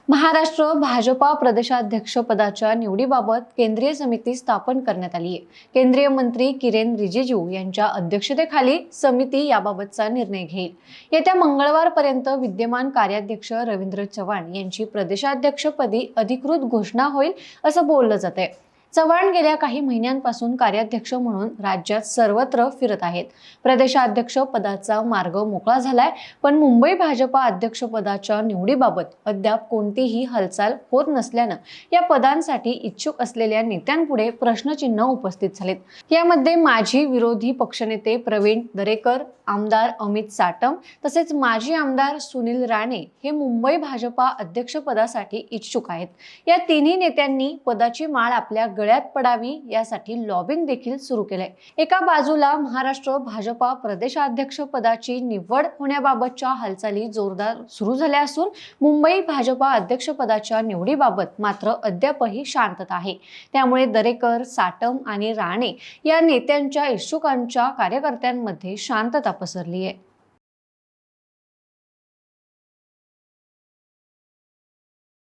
महाराष्ट्र भाजपा प्रदेशाध्यक्षपदाच्या निवडीबाबत केंद्रीय समिती स्थापन करण्यात आली आहे। केंद्रीय मंत्री किरेन रिजिजू यांच्या अध्यक्षतेखाली समिती याबाबतचा निर्णय घेईल। येत्या मंगळवारपर्यंत विद्यमान कार्याध्यक्ष रवींद्र चव्हाण यांची प्रदेशाध्यक्षपदी अधिकृत घोषणा होईल असं बोललं जातंय। चव्हाण गेल्या काही महिन्यांपासून कार्याध्यक्ष म्हणून राज्यात सर्वत्र फिरत आहेत। प्रदेशाध्यक्ष पदाचा मार्ग मोकळा झालाय, पण मुंबई भाजपा अध्यक्षपदाच्या निवडीबाबत अद्याप कोणतीही हालचाल होत नसल्यानं या पदांसाठी इच्छुक असलेल्या नेत्यांपुढे प्रश्नचिन्ह उपस्थित झालेत। यामध्ये माजी विरोधी पक्षनेते प्रवीण दरेकर, आमदार अमित साटम तसेच माजी आमदार सुनील राणे हे मुंबई भाजपा अध्यक्षपदासाठी इच्छुक आहेत। या तिन्ही नेत्यांनी पदाची माळ आपल्या गळ्यात पडावी यासाठी लॉबिंग देखील सुरू केलंय। एका बाजूला महाराष्ट्र भाजपा प्रदेशाध्यक्ष पदाची निवड होण्याबाबतच्या हालचाली जोरदार सुरू झाल्या असून मुंबई भाजपा अध्यक्षपदाच्या निवडीबाबत मात्र अद्यापही शांतता आहे। त्यामुळे दरेकर, साटम आणि राणे या नेत्यांच्या इच्छुकांच्या कार्यकर्त्यांमध्ये शांतता पसरली आहे।